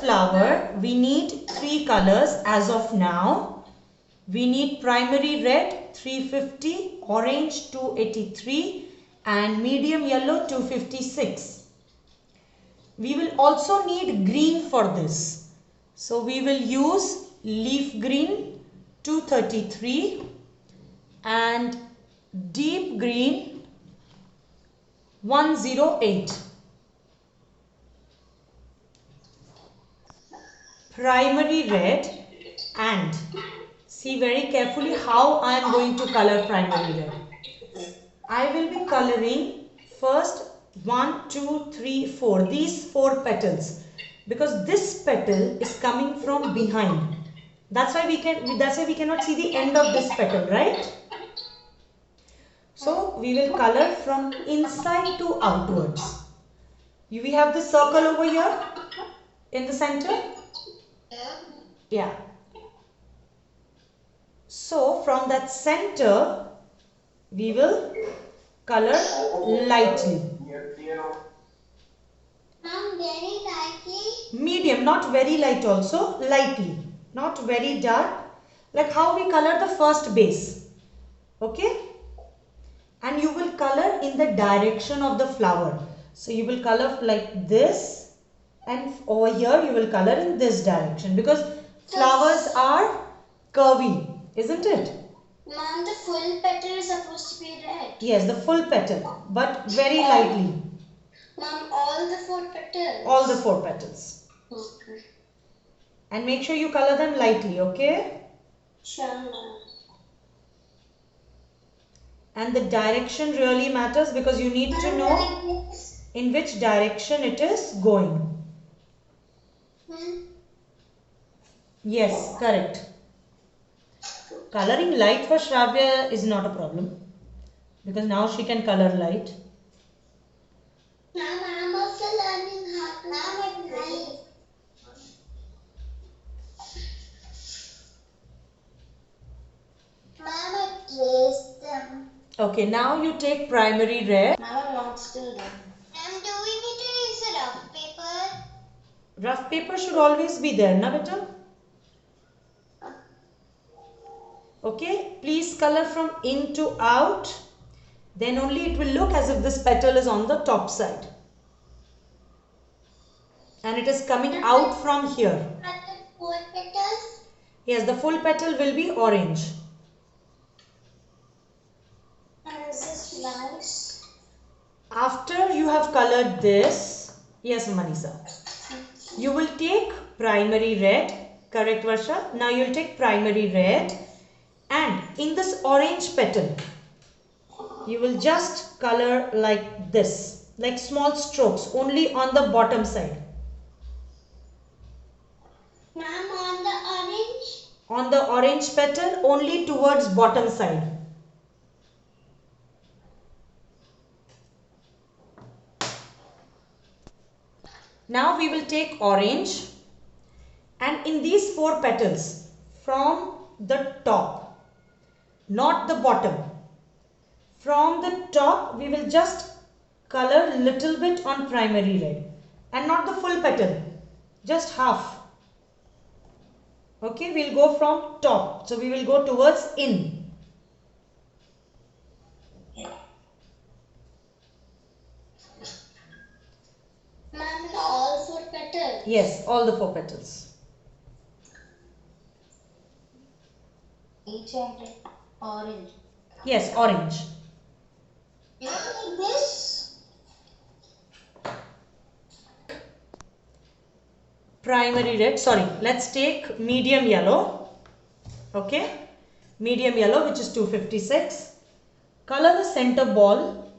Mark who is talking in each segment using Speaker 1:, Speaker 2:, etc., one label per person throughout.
Speaker 1: flower, we need 3 colors as of now. We need primary red 350, orange 283 and medium yellow 256. We will also need green for this. So we will use leaf green 233 and deep green 108. Primary red, and see very carefully how I am going to color primary red. I will be coloring first 1, 2, 3, 4, these 4 petals, because this petal is coming from behind. That's why we cannot see the end of this petal, right? So we will color from inside to outwards. We have this circle over here in the center. Yeah. So from that center we will color lightly.
Speaker 2: Very lightly.
Speaker 1: Medium, not very light also, lightly. Not very dark. Like how we color the first base. Okay? And you will color in the direction of the flower. So you will color like this, and over here you will color in this direction, because flowers are curvy, isn't it?
Speaker 2: Ma'am, the full petal is supposed to be red.
Speaker 1: Yes, the full petal, but very lightly.
Speaker 2: Ma'am, all the 4 petals.
Speaker 1: All the 4 petals.
Speaker 2: Okay.
Speaker 1: And make sure you color them lightly, okay?
Speaker 2: Sure, ma'am.
Speaker 1: And the direction really matters, because you need to know in which direction it is going. Yes, correct. Coloring light for Shravya is not a problem, because now she can color light.
Speaker 2: Ma'am, I'm also learning how to color. Ma'am, I traced them.
Speaker 1: Okay, now you take primary red.
Speaker 2: Ma'am, I'm not still done. Ma'am, do we need to use a rough paper?
Speaker 1: Rough paper should always be there, na beta? Okay, please color from in to out. Then only it will look as if this petal is on the top side. And it is coming out from here.
Speaker 2: Are the 4 petals?
Speaker 1: Yes, the full petal will be orange.
Speaker 2: And is this nice?
Speaker 1: After you have colored this, yes Manisa, you will take primary red, correct Varsha? Now you will take primary red, and in this orange petal, you will just color like this, like small strokes, only on the bottom side.
Speaker 2: Ma'am, on the orange?
Speaker 1: On the orange petal, only towards bottom side. Now we will take orange, and in these 4 petals, from the top, not the bottom, from the top we will just color little bit on primary red, and not the full petal, just half. Okay, we'll go from top, so we will go towards in.
Speaker 2: Ma'am, all 4 petals?
Speaker 1: Yes, all the 4 petals.
Speaker 2: Each and orange.
Speaker 1: Yes, orange.
Speaker 2: Like this?
Speaker 1: Primary red, sorry, let's take medium yellow. Okay, medium yellow, which is 256. Color the center ball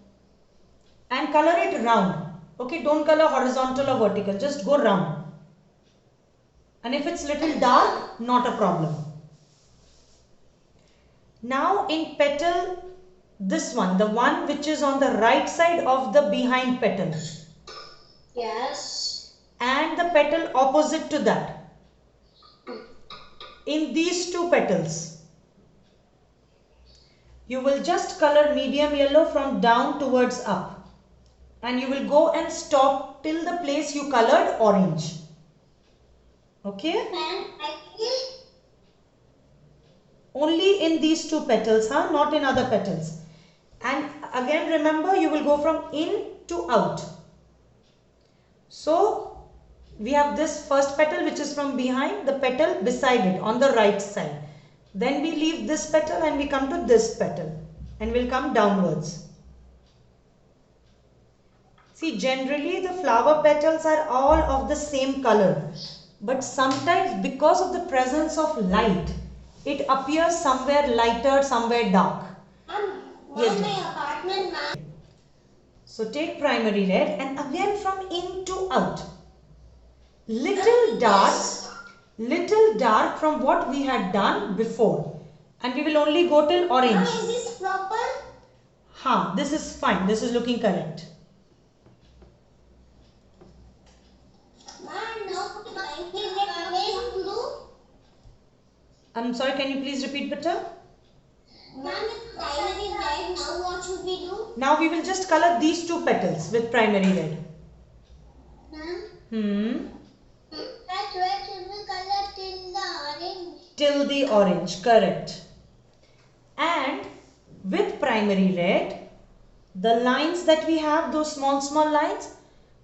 Speaker 1: and color it round. Okay, don't color horizontal or vertical, just go round. And if it's little dark, not a problem. Now in petal, this one, the one which is on the right side of the behind petal.
Speaker 2: Yes.
Speaker 1: And the petal opposite to that. In these 2 petals, you will just color medium yellow from down towards up. And you will go and stop till the place you colored orange. Okay?
Speaker 2: Ma'am, actually,
Speaker 1: Only in these two petals, huh? Not in other petals. And again remember, you will go from in to out. So we have this first petal which is from behind, the petal beside it on the right side. Then we leave this petal and we come to this petal and we'll come downwards. See, generally the flower petals are all of the same color, but sometimes because of the presence of light, it appears somewhere lighter, somewhere dark.
Speaker 2: ma'am,
Speaker 1: Yes,
Speaker 2: my
Speaker 1: dear.
Speaker 2: apartment, ma'am.
Speaker 1: So take primary red and again from in to out. Little dark from what we had done before. And we will only go till
Speaker 2: Ma'am,
Speaker 1: orange.
Speaker 2: is this proper?
Speaker 1: This is fine. This is looking correct.
Speaker 2: Ma'am, no, mine is like blue.
Speaker 1: I'm sorry, can you please repeat better?
Speaker 2: Ma'am, if primary is red, now what should we do?
Speaker 1: Now we will just color these two petals with primary red.
Speaker 2: Ma'am, that red should be colored till the orange.
Speaker 1: Till the orange, correct. And with primary red, the lines that we have, those small lines,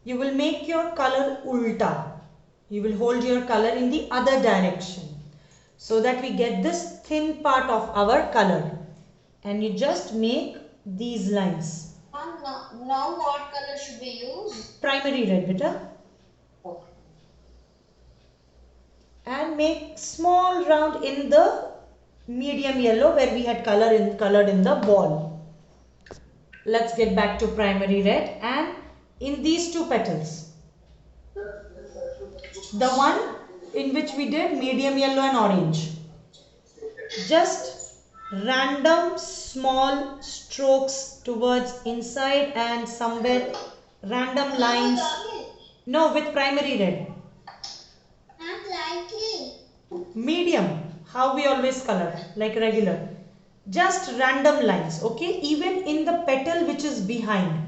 Speaker 1: you will make your color ulta. You will hold your color in the other direction so that we get this thin part of our color. And you just make these lines.
Speaker 2: Ma'am, now what color should we use?
Speaker 1: Primary red, beta.
Speaker 2: Okay.
Speaker 1: And make small round in the medium yellow where we had colored in the ball. Let's get back to primary red and in these two petals, the one in which we did medium yellow and orange, just random small strokes towards inside and somewhere random lines. No, with primary red.
Speaker 2: Ma'am, lightly.
Speaker 1: Medium, how we always color, like regular. Just random lines, okay? Even in the petal which is behind.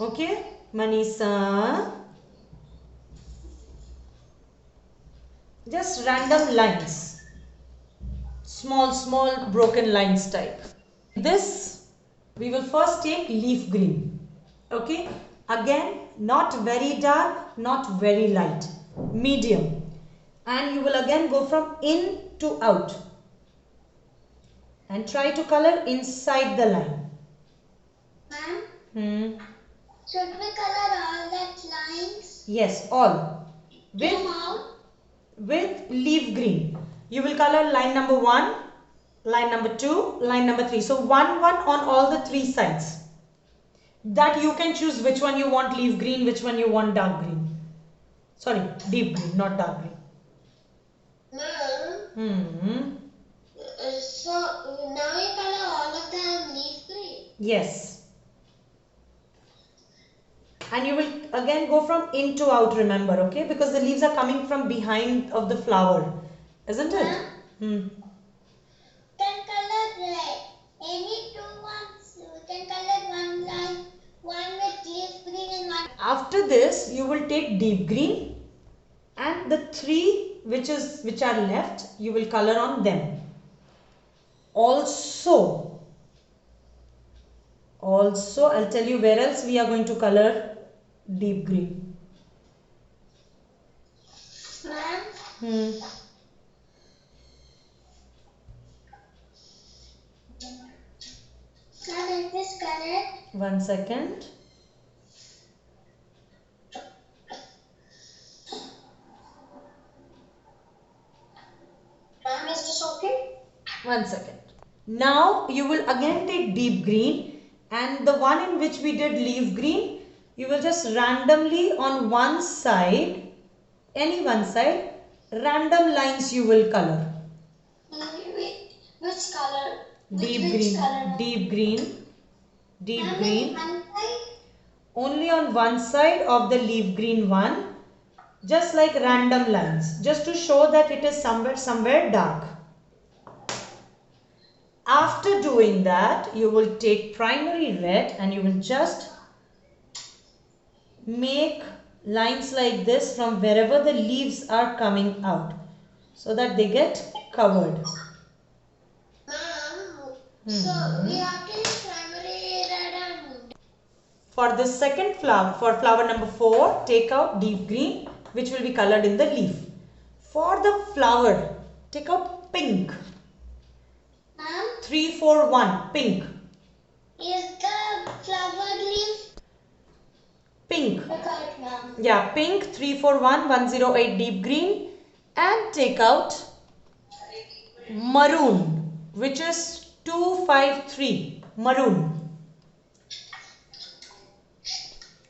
Speaker 1: Okay, Manisa? Just random lines. Small broken lines type. This, we will first take leaf green. Okay, again, not very dark, not very light. Medium. And you will again go from in to out. And try to color inside the line.
Speaker 2: Ma'am, should we color all that lines?
Speaker 1: Yes, all. With leaf green. You will color line number 1, line number 2, line number 3. So 1 on all the 3 sides. That you can choose which one you want leaf green, which one you want dark green. Sorry, deep green, not dark green.
Speaker 2: Ma'am, so now you color all of them leaf green.
Speaker 1: Yes. And you will again go from in to out, remember, okay? Because the leaves are coming from behind of the flower, isn't it?
Speaker 2: Can color red. Any two ones. We can color one line, one with leaf green and one.
Speaker 1: After this, you will take deep green and the 3 which are left, you will color on them. Also, I'll tell you where else we are going to color deep green.
Speaker 2: Ma'am, is this correct?
Speaker 1: 1 second.
Speaker 2: Ma'am, is this okay?
Speaker 1: 1 second. Now you will again take deep green and the one in which we did leaf green, you will just randomly on one side, any one side, random lines you will color.
Speaker 2: Which color?
Speaker 1: Deep
Speaker 2: Which
Speaker 1: green,
Speaker 2: color?
Speaker 1: deep green, deep
Speaker 2: Ma'am,
Speaker 1: green.
Speaker 2: one side?
Speaker 1: Only on one side of the leaf green one, just like random lines, just to show that it is somewhere dark. After doing that, you will take primary red and you will just make lines like this from wherever the leaves are coming out so that they get covered.
Speaker 2: So we have to use primary red and...
Speaker 1: For the second flower, for flower number 4, take out deep green, which will be colored in the leaf. For the flower, take out pink. 3, 4, 1, pink.
Speaker 2: Is the flower leaf?
Speaker 1: Pink.
Speaker 2: Correct, ma'am.
Speaker 1: Yeah, pink, 3, 4, 1, 108 deep green. And take out maroon, which is 2, 5, 3, maroon.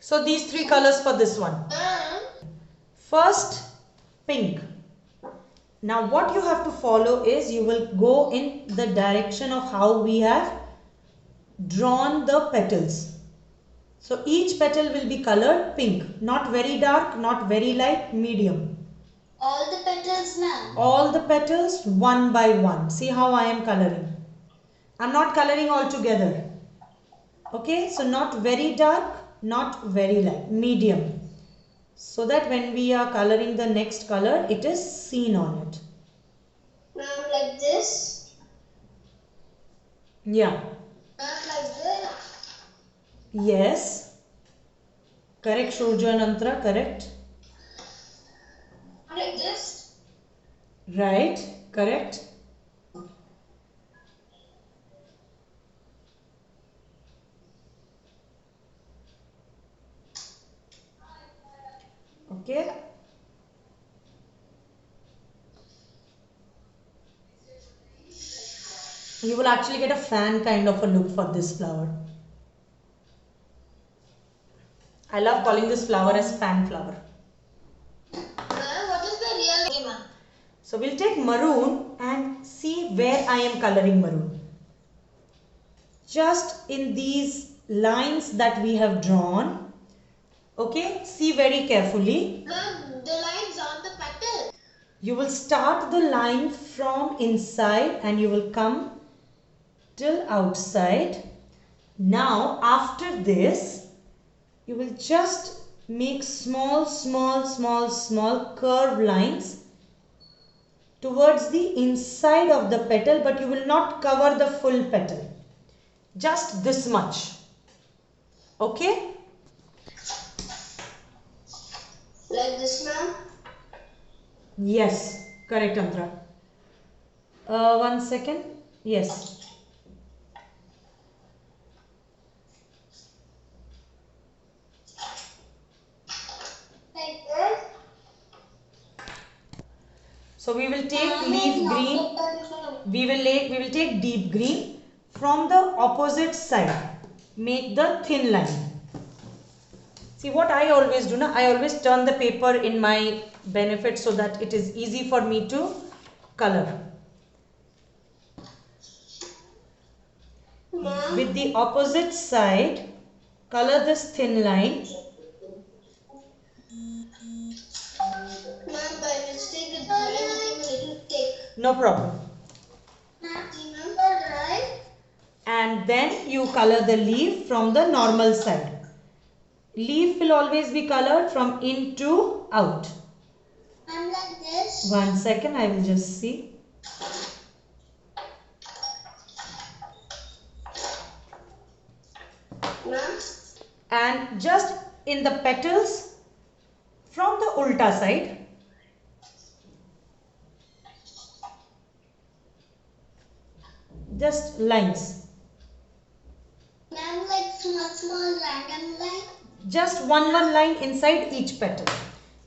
Speaker 1: So these 3 colors for this one. First, pink. Now what you have to follow is you will go in the direction of how we have drawn the petals. So each petal will be colored pink. Not very dark, not very light, medium.
Speaker 2: All the petals, ma'am?
Speaker 1: All the petals one by one. See how I am coloring. I am not coloring all together. Okay, so not very dark, not very light, medium. So that when we are coloring the next color, it is seen on it.
Speaker 2: Ma'am, like this?
Speaker 1: Yeah.
Speaker 2: Ma'am, like this?
Speaker 1: Yes. Correct, Shurjo and Antra, correct.
Speaker 2: Like this?
Speaker 1: Right, correct. Okay. You will actually get a fan kind of a look for this flower. I love calling this flower as fan flower.
Speaker 2: Ma'am, what is the real name, ma'am?
Speaker 1: So we'll take maroon and see where I am coloring maroon. Just in these lines that we have drawn. Okay, see very carefully.
Speaker 2: Ma'am, the lines on the petal.
Speaker 1: You will start the line from inside and you will come till outside. Now after this, you will just make small curved lines towards the inside of the petal, but you will not cover the full petal. Just this much. Okay?
Speaker 2: Like this, ma'am?
Speaker 1: Yes, correct, Antra. 1 second. Yes.
Speaker 2: Like this?
Speaker 1: So we will take leaf green. We will take deep green from the opposite side. Make the thin line. See what I always do now, I always turn the paper in my benefit so that it is easy for me to color. With the opposite side, color this thin line.
Speaker 2: Ma'am, by mistake the drawing became a little thick.
Speaker 1: No problem.
Speaker 2: Ma'am, remember, right?
Speaker 1: And then you color the leaf from the normal side. Leaf will always be colored from in to out.
Speaker 2: I'm like this.
Speaker 1: 1 second, I will just see.
Speaker 2: Ma'am?
Speaker 1: And just in the petals from the ulta side. Just lines.
Speaker 2: Ma'am, like small random line.
Speaker 1: Just one line inside each petal.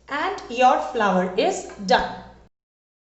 Speaker 1: And your flower is done.